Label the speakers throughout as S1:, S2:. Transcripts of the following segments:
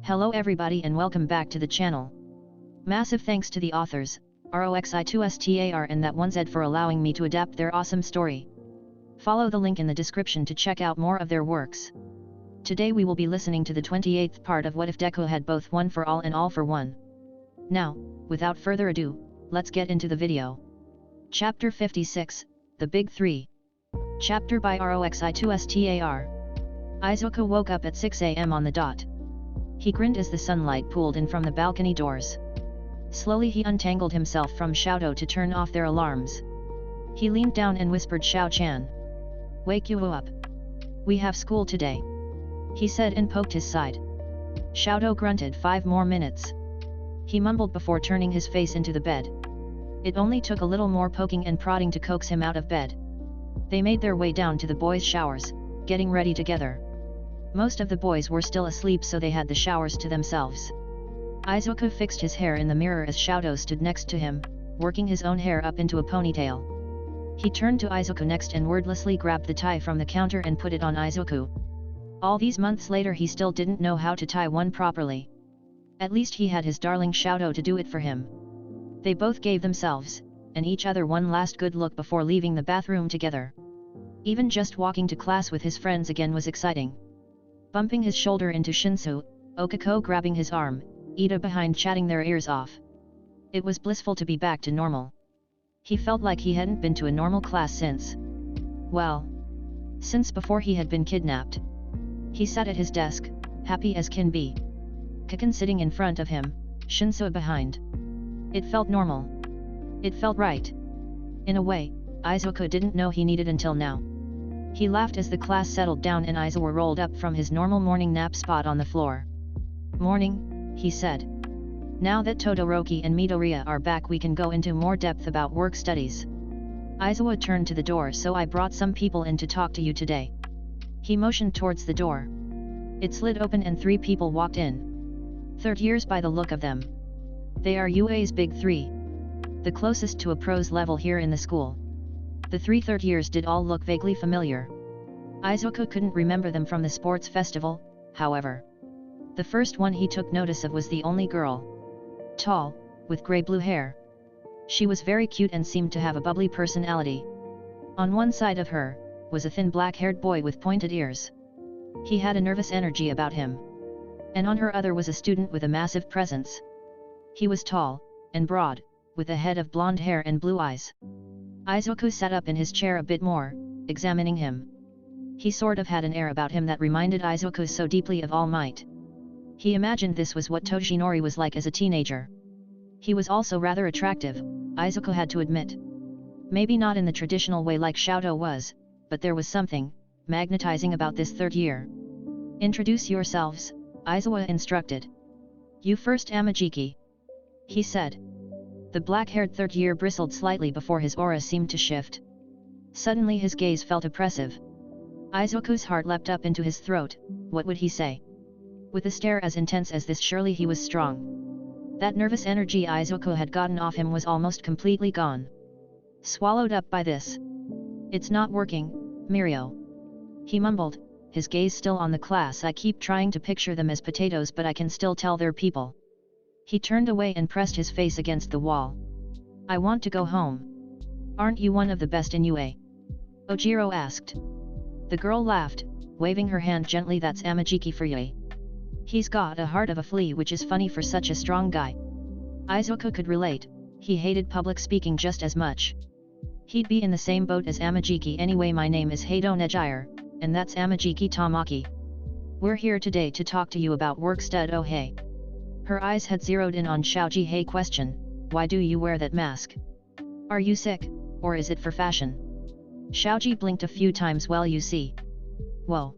S1: Hello everybody and welcome back to the channel. Massive thanks to the authors, Roxi2Star and ThatOneZed for allowing me to adapt their awesome story. Follow the link in the description to check out more of their works. Today we will be listening to the 28th part of What If Deku Had Both One for All and All for One. Now, without further ado, let's get into the video. Chapter 56, The Big Three. Chapter by Roxi2Star. Izuku woke up at 6 AM on the dot. He grinned as the sunlight pooled in from the balcony doors. Slowly he untangled himself from Xiaodo to turn off their alarms. He leaned down and whispered, "Xiao-chan. Wake you up. We have school today," he said and poked his side. Xiaodo grunted, "5 more minutes." He mumbled before turning his face into the bed. It only took a little more poking and prodding to coax him out of bed. They made their way down to the boys' showers, getting ready together. Most of the boys were still asleep, so they had the showers to themselves. Izuku fixed his hair in the mirror as Xiaodo stood next to him, working his own hair up into a ponytail. He turned to Izuku next and wordlessly grabbed the tie from the counter and put it on Izuku. All these months later he still didn't know how to tie one properly. At least he had his darling Xiaodo to do it for him. They both gave themselves, and each other one last good look before leaving the bathroom together. Even just walking to class with his friends again was exciting. Bumping his shoulder into Shinsu, Okako grabbing his arm, Ida behind chatting their ears off. It was blissful to be back to normal. He felt like he hadn't been to a normal class since before he had been kidnapped. He sat at his desk, happy as can be. Kaken sitting in front of him, Shinsu behind. It felt normal. It felt right. In a way, Izuku didn't know he needed until now. He laughed as the class settled down and Izuku rolled up from his normal morning nap spot on the floor. "Morning," he said. "Now that Todoroki and Midoriya are back, we can go into more depth about work studies." Izuku turned to the door, "So I brought some people in to talk to you today." He motioned towards the door. It slid open and 3 people walked in. Third years by the look of them. They are UA's big 3. The closest to a pro's level here in the school. The 3 third years did all look vaguely familiar. Izuku couldn't remember them from the sports festival, however. The first one he took notice of was the only girl. Tall, with grey-blue hair. She was very cute and seemed to have a bubbly personality. On one side of her, was a thin black-haired boy with pointed ears. He had a nervous energy about him. And on her other was a student with a massive presence. He was tall, and broad, with a head of blonde hair and blue eyes. Izuku sat up in his chair a bit more, examining him. He sort of had an air about him that reminded Izuku so deeply of All Might. He imagined this was what Toshinori was like as a teenager. He was also rather attractive, Izuku had to admit. Maybe not in the traditional way like Xiaodo was, but there was something magnetizing about this third year. "Introduce yourselves," Izuku instructed. "You first, Amajiki," he said. The black-haired third year bristled slightly before his aura seemed to shift. Suddenly his gaze felt oppressive. Izuku's heart leapt up into his throat. What would he say? With a stare as intense as this, surely he was strong. That nervous energy Izuku had gotten off him was almost completely gone. Swallowed up by this. "It's not working, Mirio," he mumbled, his gaze still on the class. "I keep trying to picture them as potatoes, but I can still tell they're people." He turned away and pressed his face against the wall. "I want to go home." "Aren't you one of the best in UA?" Ojiro asked. The girl laughed, waving her hand gently. "That's Amajiki for you. He's got a heart of a flea, which is funny for such a strong guy." Izuku could relate. He hated public speaking just as much. He'd be in the same boat as Amajiki anyway. "My name is Heido Nejire, and that's Amajiki Tamaki. We're here today to talk to you about work stud. Oh hey." Her eyes had zeroed in on Xiaoji. "Hey, question, why do you wear that mask? Are you sick, or is it for fashion?" Xiaoji blinked a few times. "Well, you see." Whoa.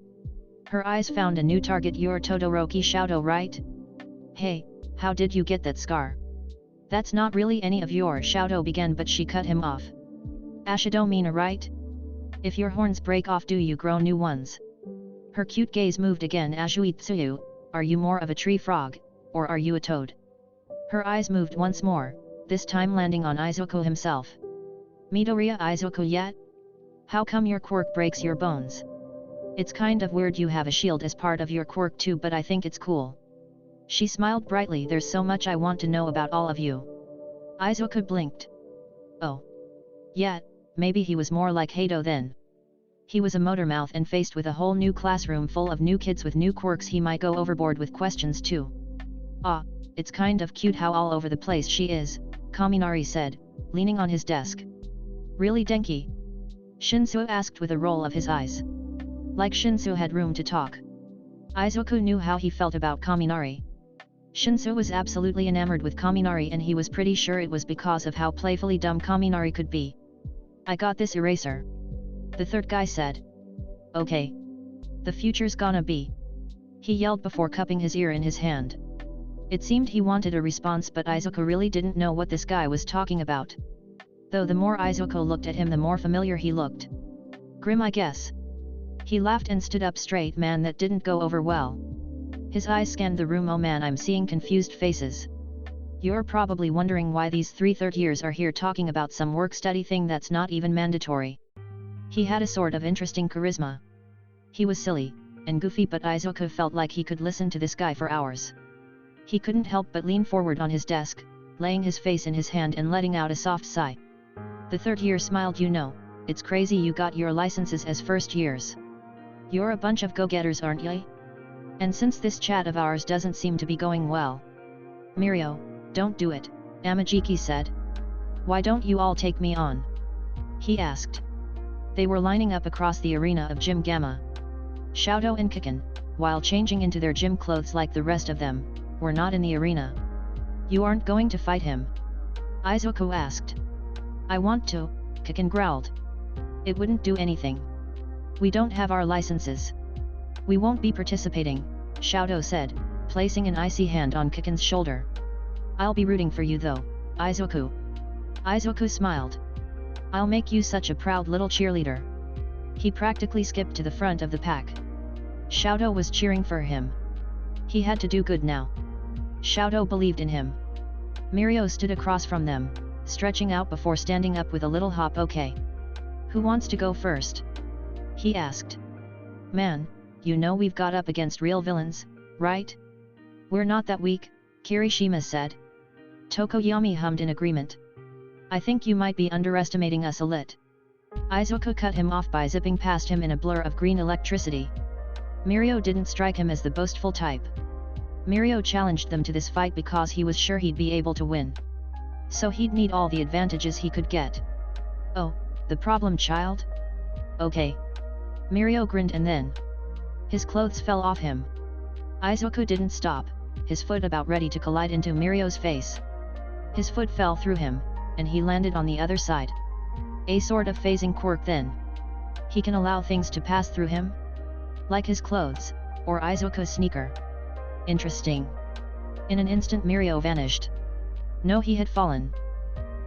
S1: Her eyes found a new target. "You're Todoroki Xiaodo, right? Hey, how did you get that scar?" "That's not really any of your," Xiaodo began, but she cut him off. "Ashido Mina, right? If your horns break off, do you grow new ones?" Her cute gaze moved again. "Ajuitsuyu, are you more of a tree frog, or are you a toad?" Her eyes moved once more, this time landing on Izuku himself. "Midoriya Izuku yet? How come your quirk breaks your bones?" "It's kind of weird you have a shield as part of your quirk too, but I think it's cool." She smiled brightly. There's so much I want to know about all of you. Aizoku blinked. Oh. Yeah, maybe he was more like Hato then. He was a motormouth and faced with a whole new classroom full of new kids with new quirks, he might go overboard with questions too. Ah, it's kind of cute how all over the place she is, Kaminari said, leaning on his desk. Really Denki? Shinsu asked with a roll of his eyes. Like Shinsu had room to talk. Aizoku knew how he felt about Kaminari. Shinsu was absolutely enamored with Kaminari and he was pretty sure it was because of how playfully dumb Kaminari could be. I got this eraser. The third guy said. Okay. The future's gonna be. He yelled before cupping his ear in his hand. It seemed he wanted a response, but Aizoku really didn't know what this guy was talking about. Though the more Aizoku looked at him, the more familiar he looked. Grim, I guess. He laughed and stood up straight. Man, that didn't go over well. His eyes scanned the room. Oh man, I'm seeing confused faces. You're probably wondering why these 3 third years are here talking about some work-study thing that's not even mandatory. He had a sort of interesting charisma. He was silly and goofy, but Aizoku felt like he could listen to this guy for hours. He couldn't help but lean forward on his desk, laying his face in his hand and letting out a soft sigh. The third year smiled. You know, it's crazy you got your licenses as first years. You're a bunch of go-getters, aren't you? And since this chat of ours doesn't seem to be going well. Mirio, don't do it, Amajiki said. Why don't you all take me on? He asked. They were lining up across the arena of Gym Gamma. Shoto and Kiken, while changing into their gym clothes like the rest of them, were not in the arena. You aren't going to fight him? Aizoku asked. I want to, Kiken growled. It wouldn't do anything. We don't have our licenses. We won't be participating, Shoto said, placing an icy hand on Kiken's shoulder. I'll be rooting for you though, Aizoku. Aizoku smiled. I'll make you such a proud little cheerleader. He practically skipped to the front of the pack. Shoto was cheering for him. He had to do good now. Shoto believed in him. Mirio stood across from them, stretching out before standing up with a little hop. Okay. Who wants to go first? He asked. Man, you know we've got up against real villains, right? We're not that weak, Kirishima said. Tokoyami hummed in agreement. I think you might be underestimating us a lit. Aizoku cut him off by zipping past him in a blur of green electricity. Mirio didn't strike him as the boastful type. Mirio challenged them to this fight because he was sure he'd be able to win. So he'd need all the advantages he could get. Oh, the problem child? Okay. Mirio grinned and then his clothes fell off him. Aizoku didn't stop, his foot about ready to collide into Mirio's face. His foot fell through him, and he landed on the other side. A sort of phasing quirk then. He can allow things to pass through him? Like his clothes, or Aizoku's sneaker. Interesting. In an instant Mirio vanished. No, he had fallen.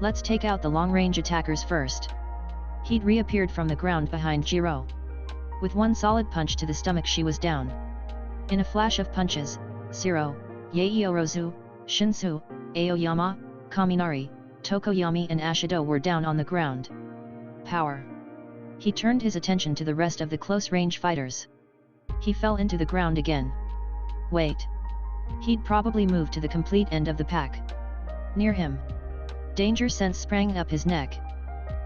S1: Let's take out the long-range attackers first. He'd reappeared from the ground behind Jiro. With one solid punch to the stomach she was down. In a flash of punches, Shiro, Yaeorozu, Shinsu, Aoyama, Kaminari, Tokoyami and Ashido were down on the ground. Power. He turned his attention to the rest of the close-range fighters. He fell into the ground again. Wait. He'd probably moved to the complete end of the pack. Near him. Danger sense sprang up his neck.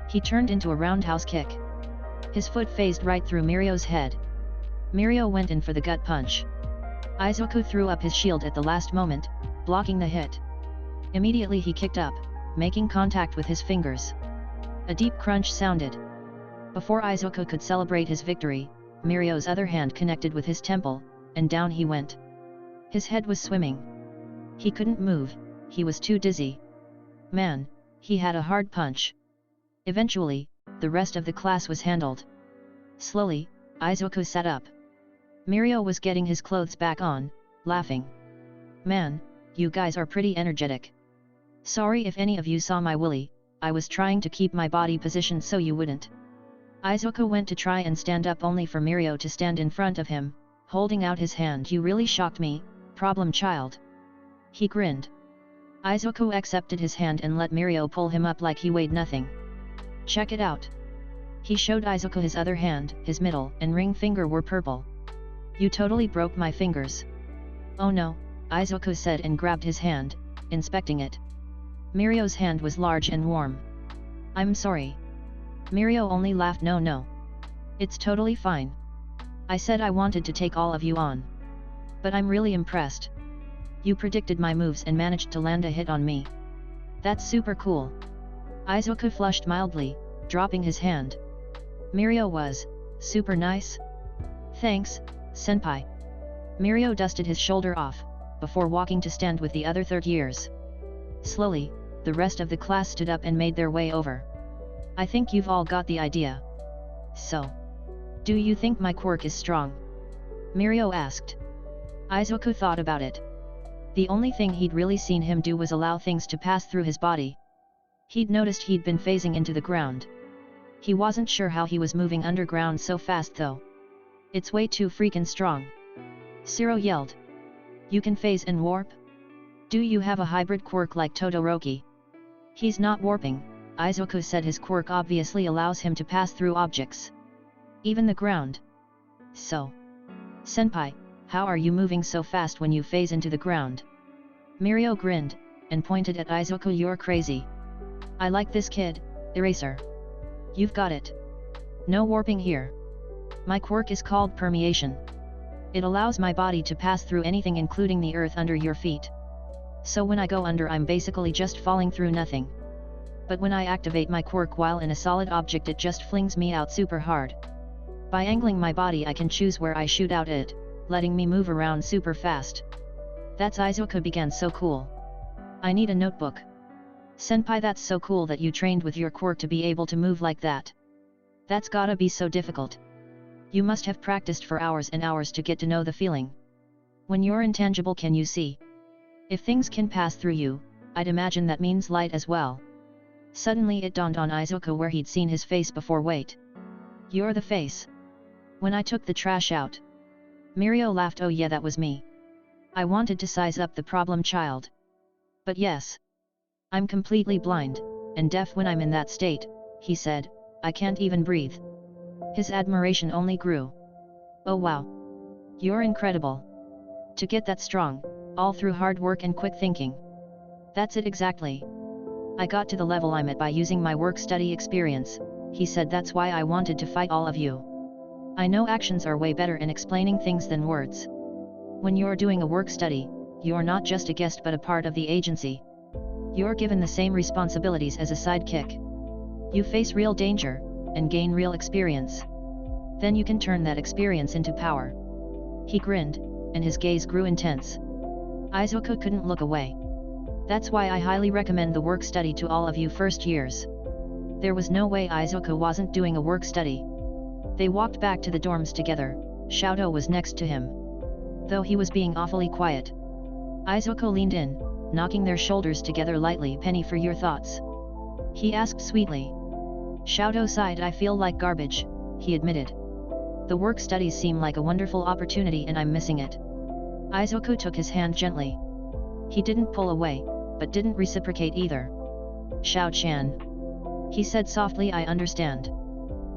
S1: He turned into a roundhouse kick. His foot phased right through Mirio's head. Mirio went in for the gut punch. Aizoku threw up his shield at the last moment, blocking the hit. Immediately he kicked up, making contact with his fingers. A deep crunch sounded. Before Aizoku could celebrate his victory, Mirio's other hand connected with his temple, and down he went. His head was swimming. He couldn't move, he was too dizzy. Man, he had a hard punch. Eventually, the rest of the class was handled. Slowly, Aizoku sat up. Mirio was getting his clothes back on, laughing. Man, you guys are pretty energetic. Sorry if any of you saw my willy, I was trying to keep my body positioned so you wouldn't. Aizoku went to try and stand up only for Mirio to stand in front of him, holding out his hand. You really shocked me, problem child. He grinned. Aizoku accepted his hand and let Mirio pull him up like he weighed nothing. Check it out. He showed Aizoku his other hand, his middle and ring finger were purple. You totally broke my fingers. Oh no, Izuku said and grabbed his hand, inspecting it. Mirio's hand was large and warm. I'm sorry. Mirio only laughed. No. It's totally fine. I said I wanted to take all of you on. But I'm really impressed. You predicted my moves and managed to land a hit on me. That's super cool. Izuku flushed mildly, dropping his hand. Mirio was super nice. Thanks, senpai. Mirio dusted his shoulder off, before walking to stand with the other third years. Slowly, the rest of the class stood up and made their way over. I think you've all got the idea. So, do you think my quirk is strong? Mirio asked. Izuku thought about it. The only thing he'd really seen him do was allow things to pass through his body. He'd noticed he'd been phasing into the ground. He wasn't sure how he was moving underground so fast though. It's way too freaking strong. Zero yelled. You can phase and warp? Do you have a hybrid quirk like Todoroki? He's not warping, Izuku said. His quirk obviously allows him to pass through objects. Even the ground. So, senpai, how are you moving so fast when you phase into the ground? Mirio grinned, and pointed at Izuku. You're crazy. I like this kid, Eraser. You've got it. No warping here. My quirk is called permeation. It allows my body to pass through anything including the earth under your feet. So when I go under I'm basically just falling through nothing. But when I activate my quirk while in a solid object it just flings me out super hard. By angling my body I can choose where I shoot out it, letting me move around super fast. That's Izuku began. So cool. I need a notebook. Senpai, that's so cool that you trained with your quirk to be able to move like that. That's gotta be so difficult. You must have practiced for hours and hours to get to know the feeling. When you're intangible, can you see? If things can pass through you, I'd imagine that means light as well. Suddenly it dawned on Izuku where he'd seen his face before. Wait. You're the face. When I took the trash out. Mirio laughed. Oh yeah, that was me. I wanted to size up the problem child. But yes. I'm completely blind, and deaf when I'm in that state, he said. I can't even breathe. His admiration only grew. Oh wow. You're incredible. To get that strong, all through hard work and quick thinking. That's it exactly. I got to the level I'm at by using my work-study experience, he said. That's why I wanted to fight all of you. I know actions are way better in explaining things than words. When you're doing a work-study, you're not just a guest but a part of the agency. You're given the same responsibilities as a sidekick. You face real danger, and gain real experience. Then you can turn that experience into power. He grinned, and his gaze grew intense. Izuku couldn't look away. That's why I highly recommend the work study to all of you first years. There was no way Izuku wasn't doing a work study. They walked back to the dorms together. Shoto was next to him. Though he was being awfully quiet. Izuku leaned in, knocking their shoulders together lightly. Penny, for your thoughts? He asked sweetly. Shoto sighed. I feel like garbage, he admitted. The work studies seem like a wonderful opportunity and I'm missing it. Izuku took his hand gently. He didn't pull away, but didn't reciprocate either. Shao-chan. He said softly. I understand.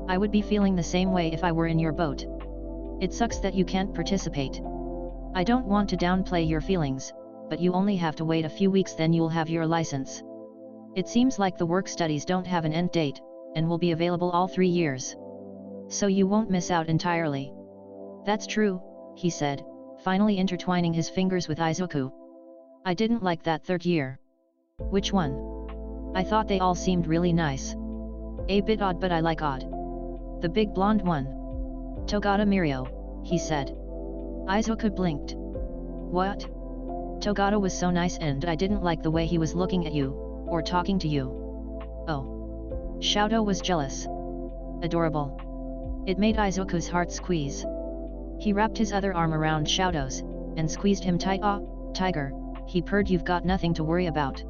S1: I would be feeling the same way if I were in your boat. It sucks that you can't participate. I don't want to downplay your feelings, but you only have to wait a few weeks, then you'll have your license. It seems like the work studies don't have an end date, and will be available all 3 years. So you won't miss out entirely. That's true, he said, finally intertwining his fingers with Izuku. I didn't like that third year. Which one? I thought they all seemed really nice. A bit odd, but I like odd. The big blonde one. Togata Mirio, he said. Izuku blinked. What? Togata was so nice and I didn't like the way he was looking at you, or talking to you. Oh. Shoto was jealous. Adorable. It made Izuku's heart squeeze. He wrapped his other arm around Shoto's, and squeezed him tight. Ah, tiger, he purred. You've got nothing to worry about.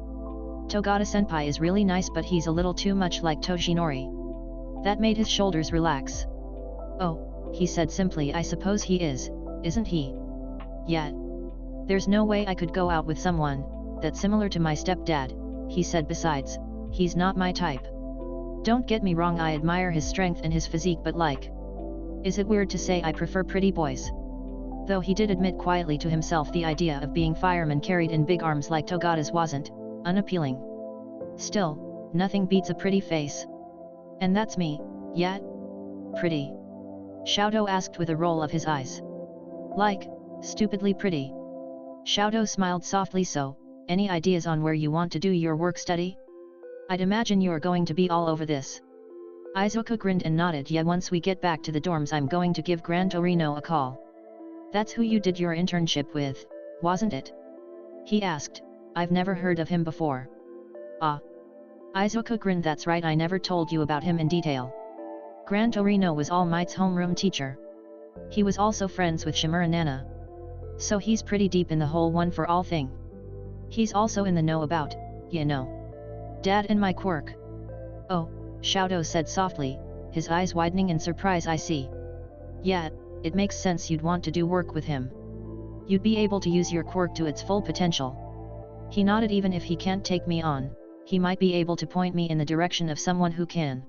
S1: Togata-senpai is really nice, but he's a little too much like Toshinori. That made his shoulders relax. Oh, he said simply. I suppose he is, isn't he? Yeah. There's no way I could go out with someone that's similar to my stepdad, he said. Besides, he's not my type. Don't get me wrong, I admire his strength and his physique, but like... Is it weird to say I prefer pretty boys? Though he did admit quietly to himself the idea of being fireman carried in big arms like Togata's wasn't unappealing. Still, nothing beats a pretty face. And that's me, yet? Pretty? Xiaodo asked with a roll of his eyes. Like, stupidly pretty. Xiaodo smiled softly. So, any ideas on where you want to do your work study? I'd imagine you're going to be all over this. Izuku grinned and nodded. Yeah, once we get back to the dorms I'm going to give Gran Torino a call. That's who you did your internship with, wasn't it? He asked. I've never heard of him before. Ah. Izuku grinned. That's right, I never told you about him in detail. Gran Torino was All Might's homeroom teacher. He was also friends with Shimura Nana. So he's pretty deep in the whole one for all thing. He's also in the know about, you know, Dad and my quirk. Oh, Xiaodo said softly, his eyes widening in surprise. I see. Yeah, it makes sense you'd want to do work with him. You'd be able to use your quirk to its full potential. He nodded. Even if he can't take me on, he might be able to point me in the direction of someone who can.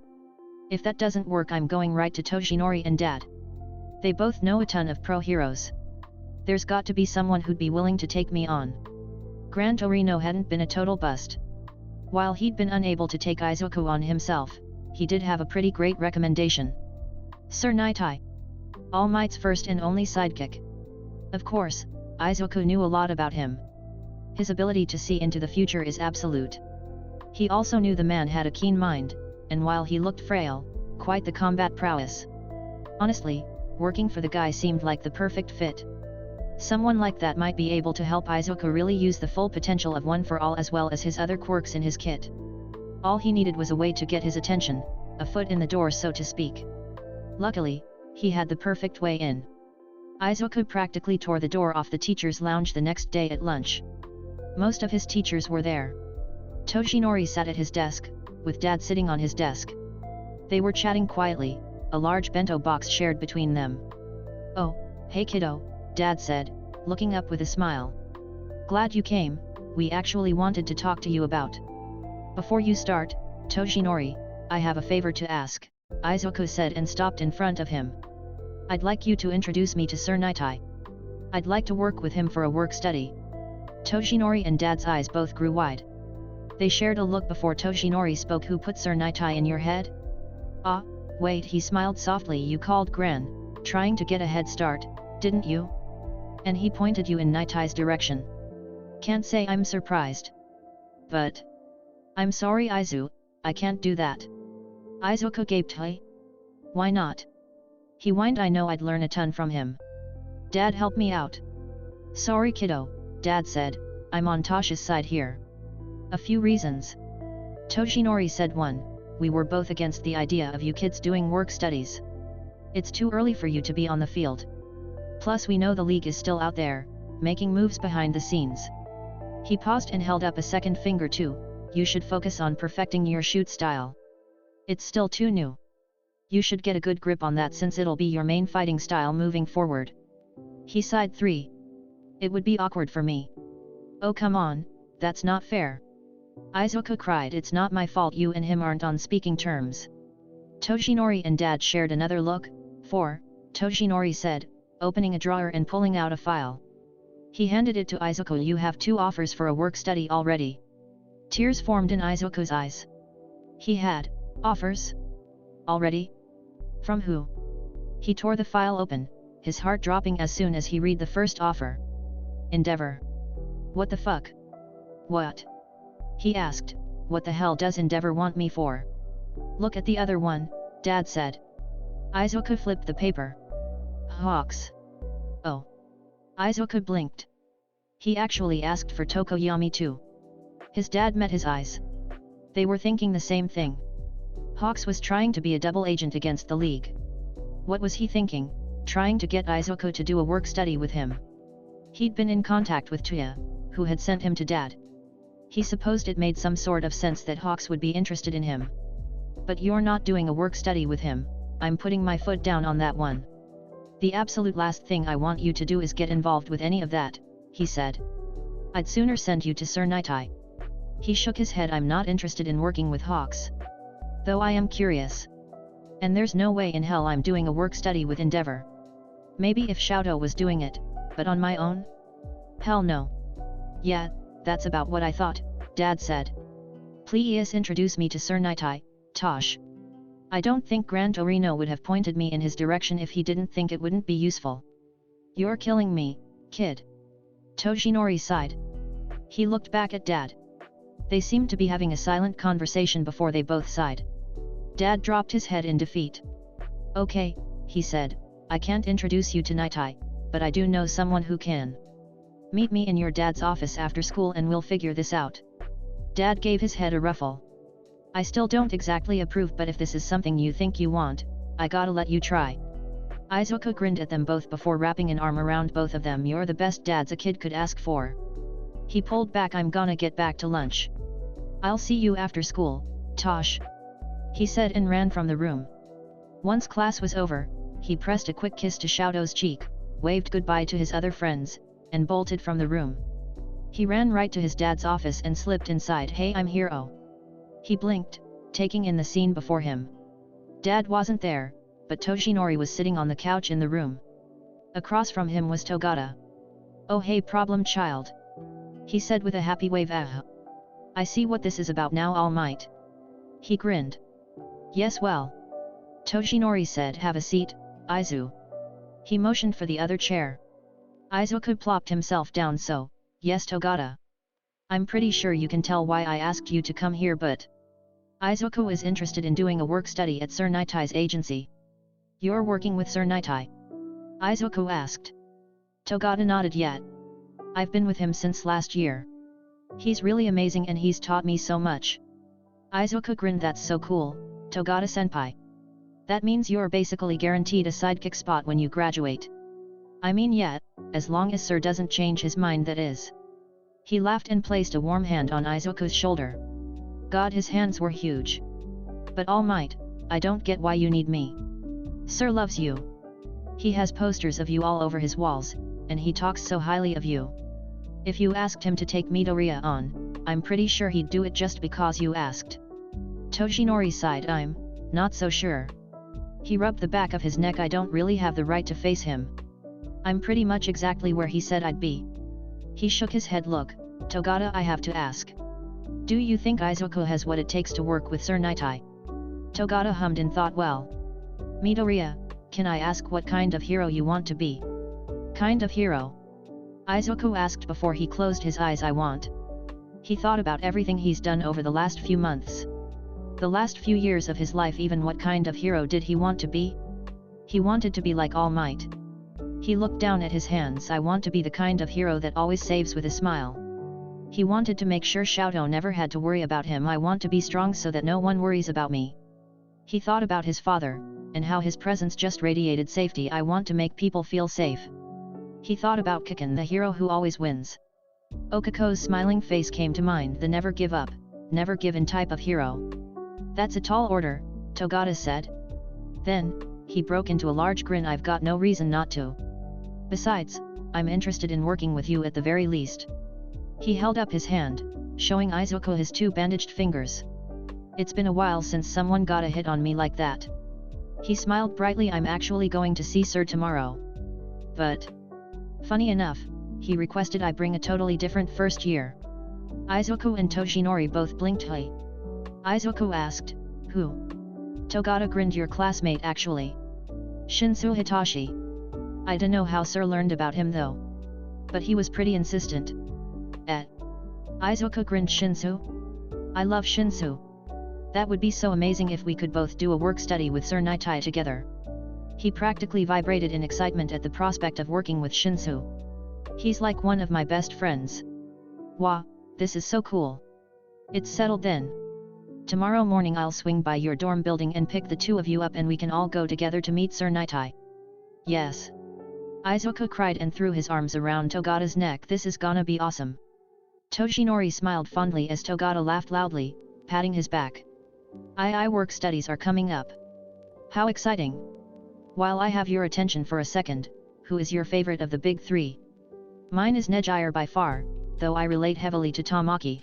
S1: If that doesn't work I'm going right to Toshinori and Dad. They both know a ton of pro heroes. There's got to be someone who'd be willing to take me on. Gran Torino hadn't been a total bust. While he'd been unable to take Izuku on himself, he did have a pretty great recommendation. Sir Nightai. All Might's first and only sidekick. Of course, Izuku knew a lot about him. His ability to see into the future is absolute. He also knew the man had a keen mind, and while he looked frail, quite the combat prowess. Honestly, working for the guy seemed like the perfect fit. Someone like that might be able to help Izuku really use the full potential of One for All as well as his other quirks in his kit. All he needed was a way to get his attention, a foot in the door so to speak. Luckily, he had the perfect way in. Izuku practically tore the door off the teacher's lounge the next day at lunch. Most of his teachers were there. Toshinori sat at his desk, with Dad sitting on his desk. They were chatting quietly, a large bento box shared between them. Oh, hey kiddo, Dad said, looking up with a smile. Glad you came, we actually wanted to talk to you about. Before you start, Toshinori, I have a favor to ask, Izuku said and stopped in front of him. I'd like you to introduce me to Sir Nightai. I'd like to work with him for a work study. Toshinori and Dad's eyes both grew wide. They shared a look before Toshinori spoke. Who put Sir Nightai in your head? Ah, wait, he smiled softly. You called Gran, trying to get a head start, didn't you? And he pointed you in Nightai's direction. Can't say I'm surprised. But I'm sorry Izu, I can't do that. Izuku gaped. Hey? Why not? He whined. I know I'd learn a ton from him. Dad, help me out. Sorry kiddo, Dad said, I'm on Tasha's side here. A few reasons. Toshinori said. 1. We were both against the idea of you kids doing work studies. It's too early for you to be on the field. Plus we know the league is still out there, making moves behind the scenes. He paused and held up a second finger. 2. You should focus on perfecting your shoot style. It's still too new. You should get a good grip on that since it'll be your main fighting style moving forward. He sighed. 3. It would be awkward for me. Oh come on, that's not fair. Izuku cried. It's not my fault you and him aren't on speaking terms. Toshinori and Dad shared another look. 4. Toshinori said, opening a drawer and pulling out a file. He handed it to Izuku. You have 2 offers for a work study already. Tears formed in Izuku's eyes. He had offers? Already? From who? He tore the file open, his heart dropping as soon as he read the first offer. Endeavor. What the fuck? What? He asked, what the hell does Endeavor want me for? Look at the other one, Dad said. Izuku flipped the paper. Hawks. Oh. Izuku blinked. He actually asked for Tokoyami too. His dad met his eyes. They were thinking the same thing. Hawks was trying to be a double agent against the League. What was he thinking, trying to get Izuku to do a work study with him? He'd been in contact with Tuya, who had sent him to Dad. He supposed it made some sort of sense that Hawks would be interested in him. But you're not doing a work study with him, I'm putting my foot down on that one. The absolute last thing I want you to do is get involved with any of that, he said. I'd sooner send you to Sir Nightai. He shook his head. I'm not interested in working with Hawks. Though I am curious. And there's no way in hell I'm doing a work study with Endeavor. Maybe if Xiaodo was doing it, but on my own? Hell no. Yeah, that's about what I thought, Dad said. Please introduce me to Sir Nightai, Tosh. I don't think Gran Torino would have pointed me in his direction if he didn't think it wouldn't be useful. You're killing me, kid. Toshinori sighed. He looked back at Dad. They seemed to be having a silent conversation before they both sighed. Dad dropped his head in defeat. Okay, he said, I can't introduce you to Nightai, but I do know someone who can. Meet me in your dad's office after school and we'll figure this out. Dad gave his head a ruffle. I still don't exactly approve, but if this is something you think you want, I gotta let you try. Izuku grinned at them both before wrapping an arm around both of them. You're the best dads a kid could ask for. He pulled back. I'm gonna get back to lunch. I'll see you after school, Tosh. He said and ran from the room. Once class was over, he pressed a quick kiss to Xiaodo's cheek, waved goodbye to his other friends, and bolted from the room. He ran right to his dad's office and slipped inside. Hey, I'm Hero. He blinked, taking in the scene before him. Dad wasn't there, but Toshinori was sitting on the couch in the room. Across from him was Togata. Oh hey problem child. He said with a happy wave. I see what this is about now, All Might. He grinned. Yes, well. Toshinori said. Have a seat, Izu. He motioned for the other chair. Izuku plopped himself down. So, yes Togata. I'm pretty sure you can tell why I asked you to come here, but... Izuku is interested in doing a work study at Sir Nightai's agency. You're working with Sir Nightai? Izuku asked. Togata nodded. Yet. I've been with him since last year. He's really amazing and he's taught me so much. Izuku grinned. That's so cool, Togata-senpai. That means you're basically guaranteed a sidekick spot when you graduate. I mean yet, as long as Sir doesn't change his mind, that is. He laughed and placed a warm hand on Izuku's shoulder. God, his hands were huge. But All Might, I don't get why you need me. Sir loves you. He has posters of you all over his walls, and he talks so highly of you. If you asked him to take Midoriya on, I'm pretty sure he'd do it just because you asked. Toshinori sighed. I'm not so sure. He rubbed the back of his neck. I don't really have the right to face him. I'm pretty much exactly where he said I'd be. He shook his head. Look, Togata, I have to ask. Do you think Izuku has what it takes to work with Sir Nightai? Togata hummed and thought, well. Midoriya, can I ask what kind of hero you want to be? Kind of hero? Izuku asked before he closed his eyes. I want. He thought about everything he's done over the last few months. The last few years of his life. Even what kind of hero did he want to be? He wanted to be like All Might. He looked down at his hands. I want to be the kind of hero that always saves with a smile. He wanted to make sure Xiaodo never had to worry about him. I want to be strong so that no one worries about me. He thought about his father, and how his presence just radiated safety. I want to make people feel safe. He thought about Kiken, the hero who always wins. Okako's smiling face came to mind. The never give up, never give in type of hero. That's a tall order, Togata said. Then, he broke into a large grin. I've got no reason not to. Besides, I'm interested in working with you at the very least. He held up his hand, showing Izuku his two bandaged fingers. It's been a while since someone got a hit on me like that. He smiled brightly. I'm actually going to see Sir tomorrow. But... funny enough, he requested I bring a totally different first year. Izuku and Toshinori both blinked. Hey. Izuku asked, who? Togata grinned. Your classmate actually. Shinsu Hitachi. I don't know how Sir learned about him though. But he was pretty insistent. Izuku grinned. Shinsu? I love Shinsu. That would be so amazing if we could both do a work study with Sir Nightai together. He practically vibrated in excitement at the prospect of working with Shinsu. He's like one of my best friends. Wow, this is so cool. It's settled then. Tomorrow morning I'll swing by your dorm building and pick the two of you up and we can all go together to meet Sir Nightai. Yes. Izuku cried and threw his arms around Togata's neck. This is gonna be awesome. Toshinori smiled fondly as Togata laughed loudly, patting his back. Work studies are coming up. How exciting. While I have your attention for a second, who is your favorite of the big three? Mine is Nejire by far, though I relate heavily to Tamaki.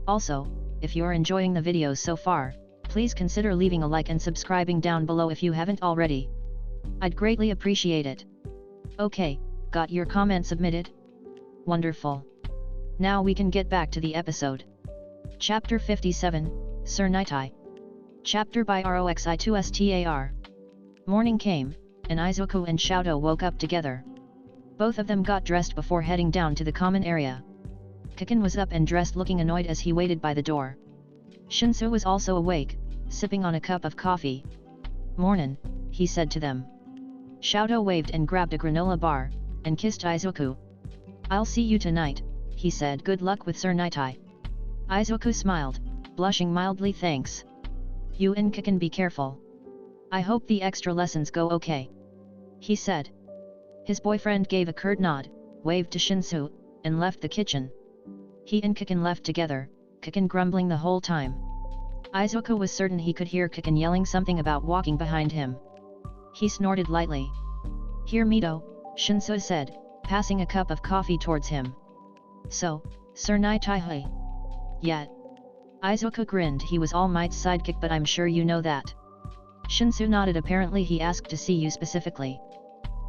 S1: Also, if you're enjoying the videos so far, please consider leaving a like and subscribing down below if you haven't already. I'd greatly appreciate it. Okay, got your comment submitted? Wonderful. Now we can get back to the episode. Chapter 57, Sir Nightai. Chapter by Roxi2Star. Morning came, and Izuku and Shoto woke up together. Both of them got dressed before heading down to the common area. Kikin was up and dressed, looking annoyed as he waited by the door. Shinsu was also awake, sipping on a cup of coffee. "Mornin'," he said to them. Shoto waved and grabbed a granola bar, and kissed Izuku. "I'll see you tonight," he said. "Good luck with Sir Nightai." Izuku smiled, blushing mildly. "Thanks. You and Kikin be careful. I hope the extra lessons go okay," he said. His boyfriend gave a curt nod, waved to Shinsu, and left the kitchen. He and Kikin left together, Kikin grumbling the whole time. Izuku was certain he could hear Kikin yelling something about walking behind him. He snorted lightly. "Here Mito," Shinsu said, passing a cup of coffee towards him. "So, Sir Nightai." "Yeah." Izuku grinned. "He was All Might's sidekick, but I'm sure you know that." Shinsu nodded. "Apparently he asked to see you specifically.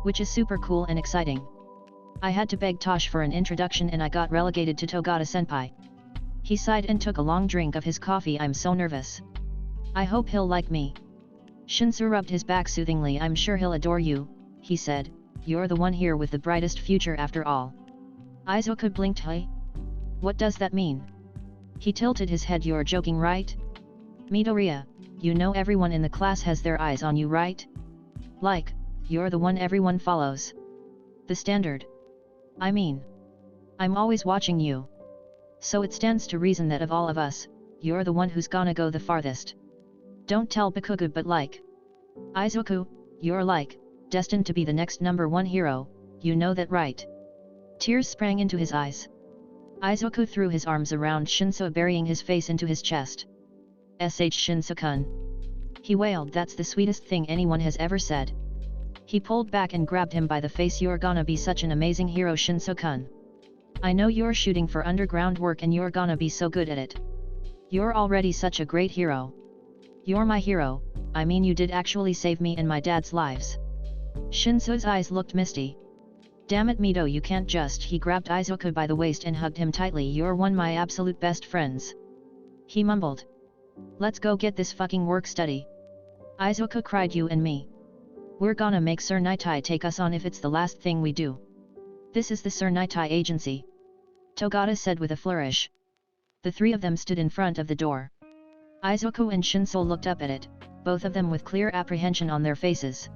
S1: Which is super cool and exciting. I had to beg Tosh for an introduction and I got relegated to Togata-senpai." He sighed and took a long drink of his coffee. "I'm so nervous. I hope he'll like me." Shinsu rubbed his back soothingly. "I'm sure he'll adore you," he said. "You're the one here with the brightest future after all." Izuku blinked. "Hey? What does that mean?" He tilted his head. "You're joking, right? Midoriya, you know everyone in the class has their eyes on you, right? Like, you're the one everyone follows. The standard. I mean, I'm always watching you. So it stands to reason that of all of us, you're the one who's gonna go the farthest. Don't tell Bakugo, but like, Izuku, you're like, destined to be the next #1 hero, you know that, right?" Tears sprang into his eyes. Izuku threw his arms around Shinsu, burying his face into his chest. Shinsu-kun. He wailed. "That's the sweetest thing anyone has ever said." He pulled back and grabbed him by the face. "You're gonna be such an amazing hero, Shinsu-kun. I know you're shooting for underground work and you're gonna be so good at it. You're already such a great hero. You're my hero, I mean you did actually save me and my dad's lives." Shinsu's eyes looked misty. "Damn it Mito, you can't just..." He grabbed Izuku by the waist and hugged him tightly. "You're one of my absolute best friends," he mumbled. "Let's go get this fucking work study." Izuku cried. "You and me. We're gonna make Sir Nightai take us on if it's the last thing we do." "This is the Sir Nightai agency," Togata said with a flourish. The three of them stood in front of the door. Izuku and Shinsu looked up at it, both of them with clear apprehension on their faces.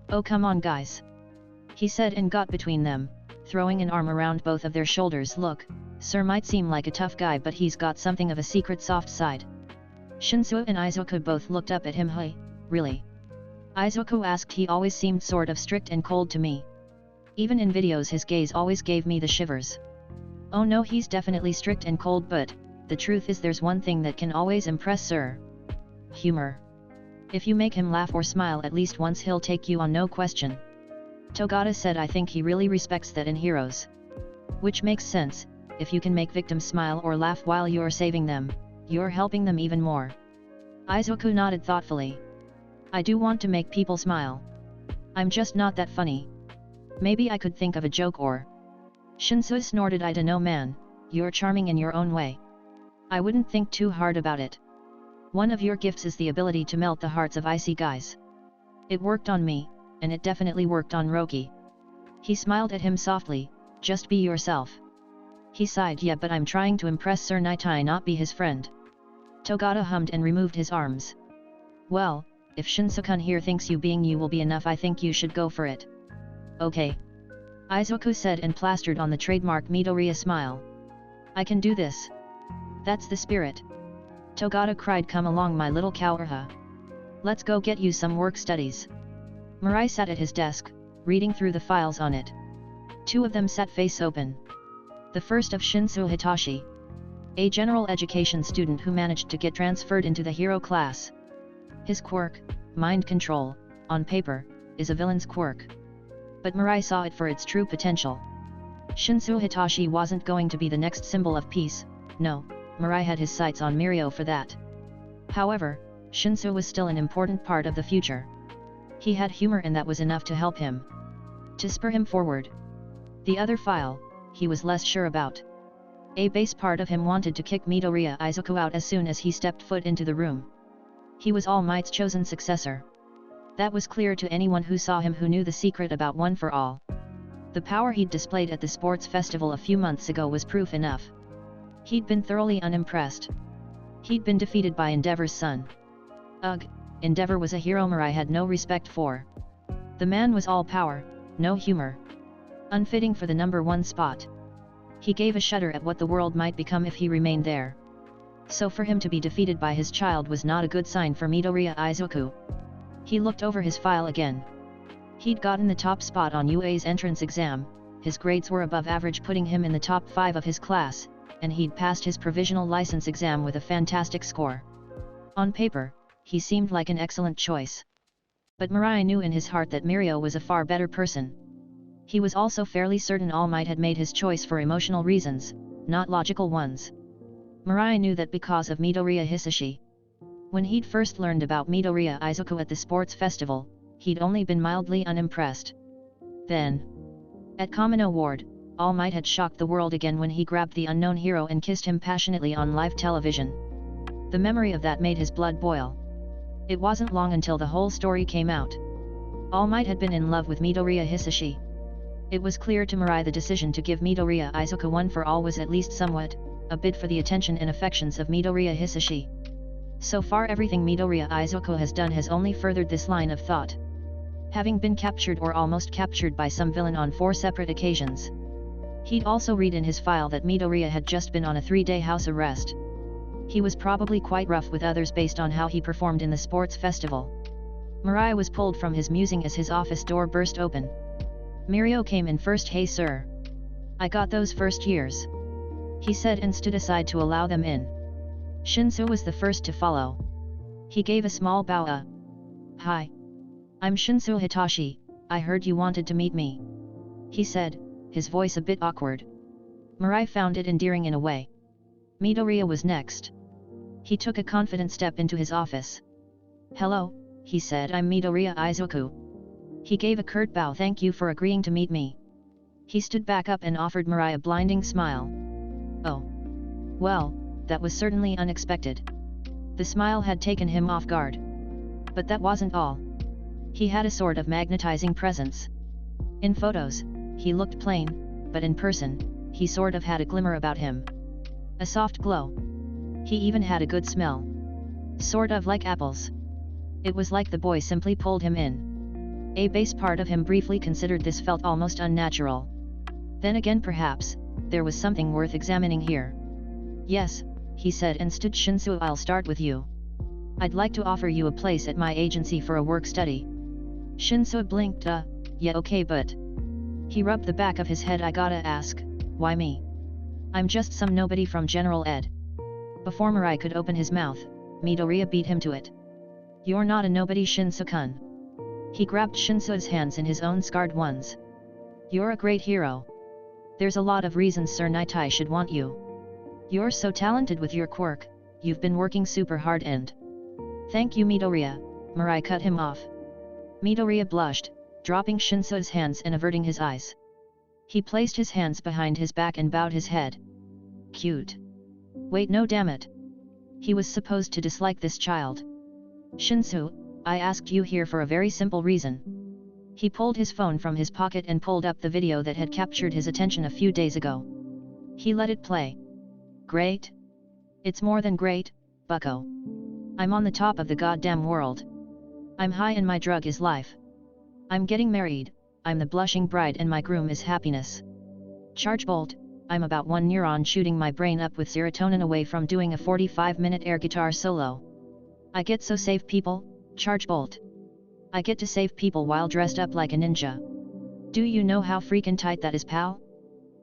S1: "Oh come on guys," he said and got between them, throwing an arm around both of their shoulders. "Look, Sir might seem like a tough guy, but he's got something of a secret soft side." Shinsu and Izuku both looked up at him. "Hey, really?" Izuku asked. "He always seemed sort of strict and cold to me. Even in videos his gaze always gave me the shivers." "Oh no, he's definitely strict and cold, but the truth is there's one thing that can always impress Sir. Humor. If you make him laugh or smile at least once, he'll take you on, no question." Togata said. "I think he really respects that in heroes. Which makes sense, if you can make victims smile or laugh while you're saving them, you're helping them even more." Izuku nodded thoughtfully. "I do want to make people smile. I'm just not that funny. Maybe I could think of a joke or..." Shinsu snorted. "I dunno man, you're charming in your own way. I wouldn't think too hard about it. One of your gifts is the ability to melt the hearts of icy guys. It worked on me, and it definitely worked on Roki." He smiled at him softly. "Just be yourself." He sighed. "Yeah, but I'm trying to impress Sir Nightai, not be his friend." Togata hummed and removed his arms. "Well, if Shinsu-kun here thinks you being you will be enough, I think you should go for it." "Okay," Izuku said and plastered on the trademark Midoriya smile. "I can do this. That's the spirit." Togata cried. "Come along my little cowherha. Let's go get you some work studies." Mirai sat at his desk, reading through the files on it. Two of them sat face open. The first of Shinsu Hitachi, a general education student who managed to get transferred into the hero class. His quirk, mind control, on paper, is a villain's quirk. But Mirai saw it for its true potential. Shinsu Hitachi wasn't going to be the next symbol of peace, no, Mirai had his sights on Mirio for that. However, Shinsu was still an important part of the future. He had humor and that was enough to help him. to spur him forward. The other file, he was less sure about. A base part of him wanted to kick Midoriya Izuku out as soon as he stepped foot into the room. He was All Might's chosen successor. That was clear to anyone who saw him, who knew the secret about One for All. The power he'd displayed at the sports festival a few months ago was proof enough. He'd been thoroughly unimpressed. He'd been defeated by Endeavor's son. Ugh, Endeavor was a hero Mirai had no respect for. The man was all power, no humor. Unfitting for the #1 spot. He gave a shudder at what the world might become if he remained there. So for him to be defeated by his child was not a good sign for Midoriya Izuku. He looked over his file again. He'd gotten the top spot on UA's entrance exam, his grades were above average, putting him in the top 5 of his class, and he'd passed his provisional license exam with a fantastic score. On paper, he seemed like an excellent choice. But Mirai knew in his heart that Mirio was a far better person. He was also fairly certain All Might had made his choice for emotional reasons, not logical ones. Mirai knew that because of Midoriya Hisashi. When he'd first learned about Midoriya Izuku at the sports festival, he'd only been mildly unimpressed. Then, at Kamino Ward, All Might had shocked the world again when he grabbed the unknown hero and kissed him passionately on live television. The memory of that made his blood boil. It wasn't long until the whole story came out. All Might had been in love with Midoriya Hisashi. It was clear to Mirai the decision to give Midoriya Izuku One for All was at least somewhat a bid for the attention and affections of Midoriya Hisashi. So far everything Midoriya Izuku has done has only furthered this line of thought. Having been captured or almost captured by some villain on 4 separate occasions. He'd also read in his file that Midoriya had just been on a 3-day house arrest. He was probably quite rough with others based on how he performed in the sports festival. Mirai was pulled from his musing as his office door burst open. Mirio came in first. "Hey sir. I got those first years," he said and stood aside to allow them in. Shinsu was the first to follow. He gave a small bow. "Hi. I'm Shinsu Hitachi, I heard you wanted to meet me," he said, his voice a bit awkward. Mirai found it endearing in a way. Midoriya was next. He took a confident step into his office. "Hello," he said, "I'm Midoriya Izuku." He gave a curt bow. "Thank you for agreeing to meet me." He stood back up and offered Mirai a blinding smile. "Oh. Well, that was certainly unexpected." The smile had taken him off guard. But that wasn't all. He had a sort of magnetizing presence. In photos, he looked plain, but in person, he sort of had a glimmer about him. A soft glow. He even had a good smell. Sort of like apples. It was like the boy simply pulled him in. A base part of him briefly considered this felt almost unnatural. Then again, perhaps, there was something worth examining here. "Yes," he said and stood. "Shinsu, I'll start with you. I'd like to offer you a place at my agency for a work study." Shinsu blinked. Yeah, okay, but..." He rubbed the back of his head. "I gotta ask, why me? I'm just some nobody from General Ed." Before Mirai could open his mouth, Midoriya beat him to it. "You're not a nobody, Shinsu-kun." He grabbed Shinsu's hands in his own scarred ones. "You're a great hero. There's a lot of reasons Sir Nitai should want you. You're so talented with your quirk, you've been working super hard and..." "Thank you, Midoriya," Mirai cut him off. Midoriya blushed, dropping Shinsu's hands and averting his eyes. He placed his hands behind his back and bowed his head. Cute. Wait, no, damn it. He was supposed to dislike this child. "Shinsu, I asked you here for a very simple reason." He pulled his phone from his pocket and pulled up the video that had captured his attention a few days ago. He let it play. "Great? It's more than great, bucko. I'm on the top of the goddamn world. I'm high and my drug is life. I'm getting married, I'm the blushing bride and my groom is happiness. Charge bolt, I'm about 1 neuron shooting my brain up with serotonin away from doing a 45-minute air guitar solo. I get so save people, charge bolt. I get to save people while dressed up like a ninja. Do you know how freaking tight that is, pal?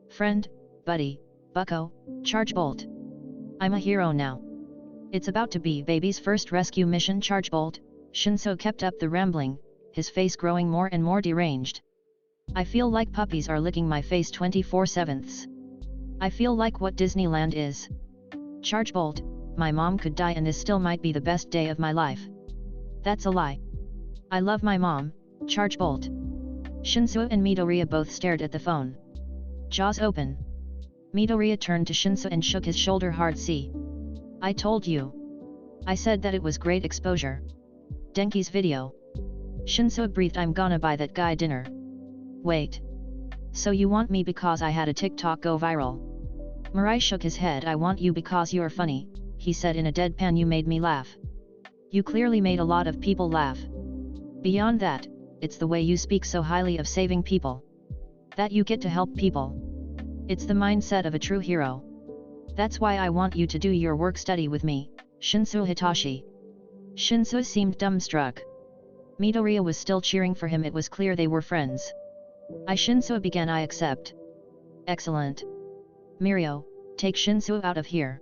S1: Friend, buddy, bucko, charge bolt. I'm a hero now. It's about to be baby's first rescue mission, charge bolt." Shinsu kept up the rambling, his face growing more and more deranged. "I feel like puppies are licking my face 24/7. I feel like what Disneyland is. Charge bolt, my mom could die and this still might be the best day of my life. That's a lie. I love my mom, charge bolt. Shinsuo and Midoriya both stared at the phone. Jaws open. Midoriya turned to Shinsuo and shook his shoulder hard. See? I told you. I said that it was great exposure. Denki's video. Shinsuo breathed. I'm gonna buy that guy dinner. Wait. So you want me because I had a TikTok go viral? Mirai shook his head. I want you because you're funny, he said in a deadpan. You made me laugh. You clearly made a lot of people laugh. Beyond that, it's the way you speak so highly of saving people. That you get to help people. It's the mindset of a true hero. That's why I want you to do your work study with me, Shinsuo Hitachi. Shinsuo seemed dumbstruck. Midoriya was still cheering for him. It was clear they were friends. Shinsuo began. I accept. Excellent. Mirio, take Shinsuo out of here.